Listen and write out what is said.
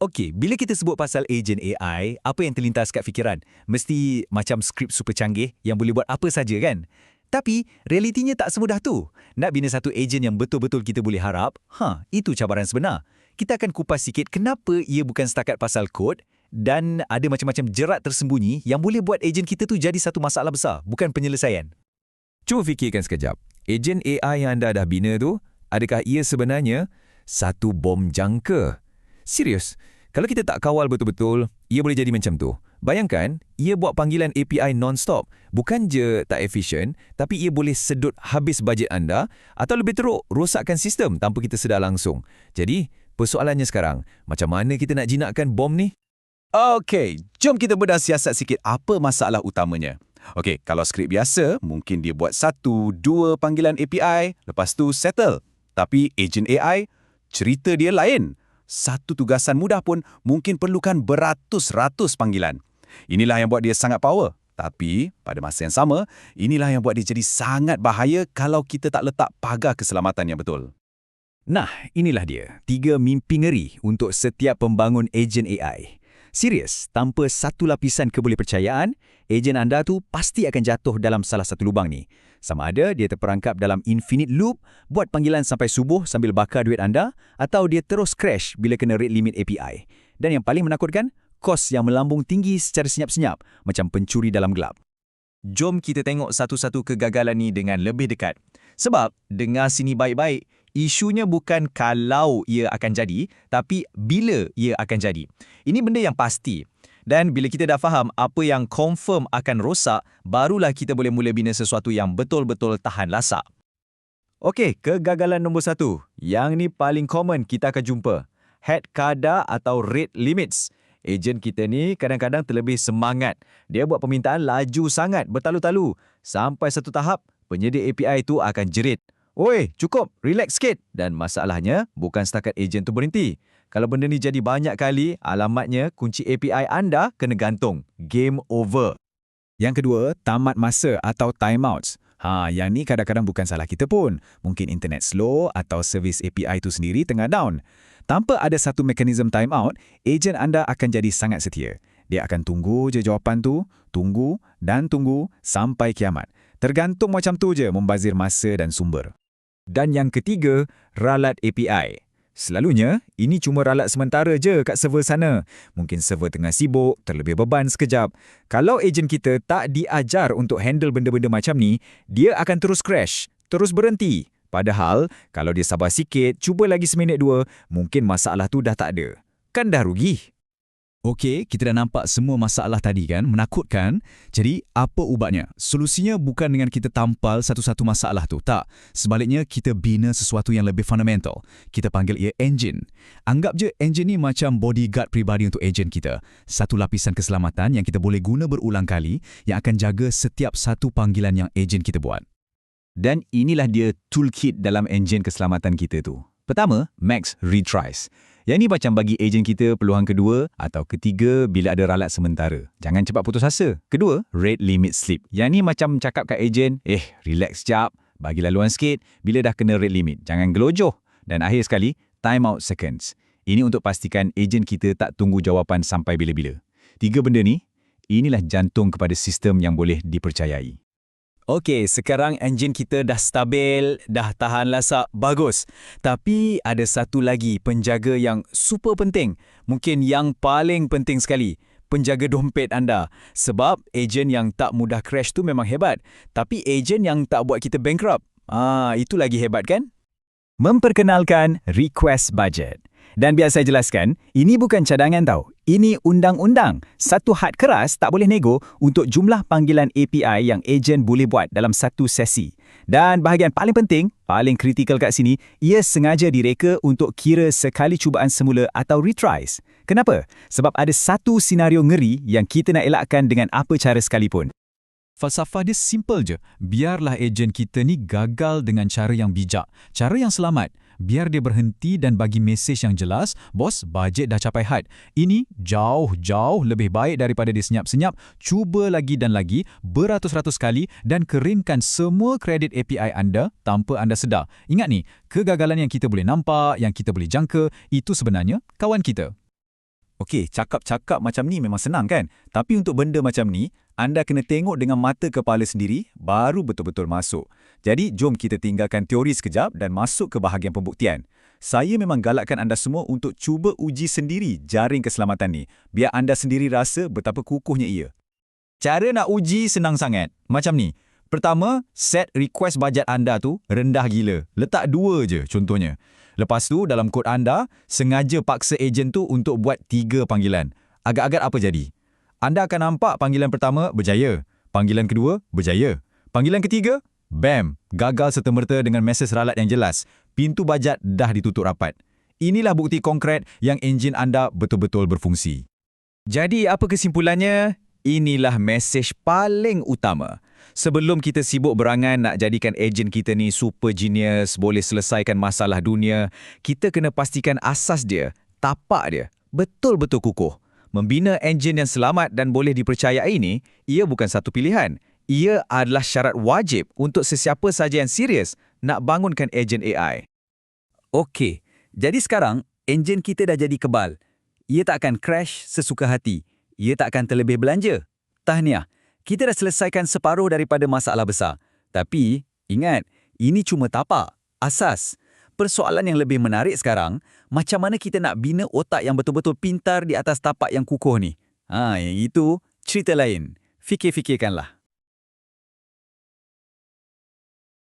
Okey, bila kita sebut pasal ejen AI, apa yang terlintas kat fikiran? Mesti macam skrip super canggih yang boleh buat apa saja kan? Tapi, realitinya tak semudah tu. Nak bina satu ejen yang betul-betul kita boleh harap, itu cabaran sebenar. Kita akan kupas sikit kenapa ia bukan setakat pasal kod dan ada macam-macam jerat tersembunyi yang boleh buat ejen kita tu jadi satu masalah besar, bukan penyelesaian. Cuba fikirkan sekejap. Ejen AI yang anda dah bina tu, adakah ia sebenarnya satu bom jangka? Serius, kalau kita tak kawal betul-betul, ia boleh jadi macam tu. Bayangkan, ia buat panggilan API non-stop. Bukan je tak efisien, tapi ia boleh sedut habis bajet anda atau lebih teruk, rosakkan sistem tanpa kita sedar langsung. Jadi, persoalannya sekarang, macam mana kita nak jinakkan bom ni? Okey, jom kita bedah siasat sikit apa masalah utamanya. Okey, kalau skrip biasa, mungkin dia buat 1-2 panggilan API, lepas tu settle. Tapi ejen AI, cerita dia lain. Satu tugasan mudah pun mungkin perlukan beratus-ratus panggilan. Inilah yang buat dia sangat power. Tapi, pada masa yang sama, inilah yang buat dia jadi sangat bahaya kalau kita tak letak pagar keselamatan yang betul. Nah, inilah dia. 3 mimpi ngeri untuk setiap pembangun ejen AI. Serius, tanpa satu lapisan kebolehpercayaan, ejen anda tu pasti akan jatuh dalam salah satu lubang ni. Sama ada dia terperangkap dalam infinite loop, buat panggilan sampai subuh sambil bakar duit anda, atau dia terus crash bila kena rate limit API. Dan yang paling menakutkan, kos yang melambung tinggi secara senyap-senyap, macam pencuri dalam gelap. Jom kita tengok satu-satu kegagalan ni dengan lebih dekat. Sebab, dengar sini baik-baik, isunya bukan kalau ia akan jadi, tapi bila ia akan jadi. Ini benda yang pasti. Dan bila kita dah faham apa yang confirm akan rosak, barulah kita boleh mula bina sesuatu yang betul-betul tahan lasak. Okey, kegagalan nombor 1. Yang ni paling common kita akan jumpa. Head kadar atau rate limits. Ejen kita ni kadang-kadang terlebih semangat. Dia buat permintaan laju sangat, bertalu-talu. Sampai satu tahap, penyedia API tu akan jerit. Oi, cukup, relax sikit. Dan masalahnya, bukan setakat ejen tu berhenti. Kalau benda ni jadi banyak kali, alamatnya kunci API anda kena gantung. Game over. Yang kedua, tamat masa atau timeouts. Yang ni kadang-kadang bukan salah kita pun. Mungkin internet slow atau servis API tu sendiri tengah down. Tanpa ada satu mekanisme timeout, ejen anda akan jadi sangat setia. Dia akan tunggu je jawapan tu, tunggu dan tunggu sampai kiamat. Tergantung macam tu je membazir masa dan sumber. Dan yang ketiga, ralat API. Selalunya, ini cuma ralat sementara je kat server sana. Mungkin server tengah sibuk, terlebih beban sekejap. Kalau ejen kita tak diajar untuk handle benda-benda macam ni, dia akan terus crash, terus berhenti. Padahal, kalau dia sabar sikit, cuba lagi seminit 2, mungkin masalah tu dah tak ada. Kan dah rugi. Okey, kita dah nampak semua masalah tadi kan, menakutkan. Jadi, apa ubatnya? Solusinya bukan dengan kita tampal satu-satu masalah tu, tak. Sebaliknya, kita bina sesuatu yang lebih fundamental. Kita panggil ia engine. Anggap je engine ni macam bodyguard peribadi untuk ejen kita. Satu lapisan keselamatan yang kita boleh guna berulang kali yang akan jaga setiap satu panggilan yang ejen kita buat. Dan inilah dia toolkit dalam enjin keselamatan kita tu. Pertama, max retries. Yang ni macam bagi ejen kita peluang kedua atau ketiga bila ada ralat sementara. Jangan cepat putus asa. Kedua, rate limit slip. Yang ni macam cakap kat ejen, relax sekejap, bagi laluan sikit bila dah kena rate limit. Jangan gelojoh. Dan akhir sekali, timeout seconds. Ini untuk pastikan ejen kita tak tunggu jawapan sampai bila-bila. 3 benda ni, inilah jantung kepada sistem yang boleh dipercayai. Okey, sekarang enjin kita dah stabil, dah tahan lasak, bagus. Tapi ada satu lagi penjaga yang super penting. Mungkin yang paling penting sekali. Penjaga dompet anda. Sebab ejen yang tak mudah crash tu memang hebat. Tapi ejen yang tak buat kita bankrupt. Itu lagi hebat kan? Memperkenalkan request budget. Dan biar saya jelaskan, ini bukan cadangan tau. Ini undang-undang. Satu had keras tak boleh nego untuk jumlah panggilan API yang ejen boleh buat dalam satu sesi. Dan bahagian paling penting, paling kritikal kat sini, ia sengaja direka untuk kira sekali cubaan semula atau retries. Kenapa? Sebab ada satu senario ngeri yang kita nak elakkan dengan apa cara sekalipun. Falsafah dia simple je. Biarlah ejen kita ni gagal dengan cara yang bijak, cara yang selamat. Biar dia berhenti dan bagi mesej yang jelas, bos, bajet dah capai had. Ini jauh-jauh lebih baik daripada dia senyap-senyap, cuba lagi dan lagi, beratus-ratus kali dan keringkan semua kredit API anda tanpa anda sedar. Ingat ni, kegagalan yang kita boleh nampak, yang kita boleh jangka, itu sebenarnya kawan kita. Okey, cakap-cakap macam ni memang senang kan? Tapi untuk benda macam ni, anda kena tengok dengan mata kepala sendiri, baru betul-betul masuk. Jadi, jom kita tinggalkan teori sekejap dan masuk ke bahagian pembuktian. Saya memang galakkan anda semua untuk cuba uji sendiri jaring keselamatan ni, biar anda sendiri rasa betapa kukuhnya ia. Cara nak uji senang sangat. Macam ni. Pertama, set request bajet anda tu rendah gila. Letak 2 je contohnya. Lepas tu, dalam kod anda, sengaja paksa ejen tu untuk buat 3 panggilan. Agak-agak apa jadi? Anda akan nampak panggilan pertama berjaya. Panggilan kedua berjaya. Panggilan ketiga, bam, gagal serta-merta dengan mesej ralat yang jelas. Pintu bajet dah ditutup rapat. Inilah bukti konkret yang enjin anda betul-betul berfungsi. Jadi apa kesimpulannya? Inilah mesej paling utama. Sebelum kita sibuk berangan nak jadikan ejen kita ni super genius, boleh selesaikan masalah dunia, kita kena pastikan asas dia, tapak dia, betul-betul kukuh. Membina enjin yang selamat dan boleh dipercayai ni, ia bukan satu pilihan. Ia adalah syarat wajib untuk sesiapa saja yang serius nak bangunkan ejen AI. Okey, jadi sekarang enjin kita dah jadi kebal. Ia tak akan crash sesuka hati. Ia tak akan terlebih belanja. Tahniah, kita dah selesaikan separuh daripada masalah besar. Tapi, ingat, ini cuma tapak, asas. Persoalan yang lebih menarik sekarang, macam mana kita nak bina otak yang betul-betul pintar di atas tapak yang kukuh ni? Yang itu cerita lain. Fikir-fikirkanlah.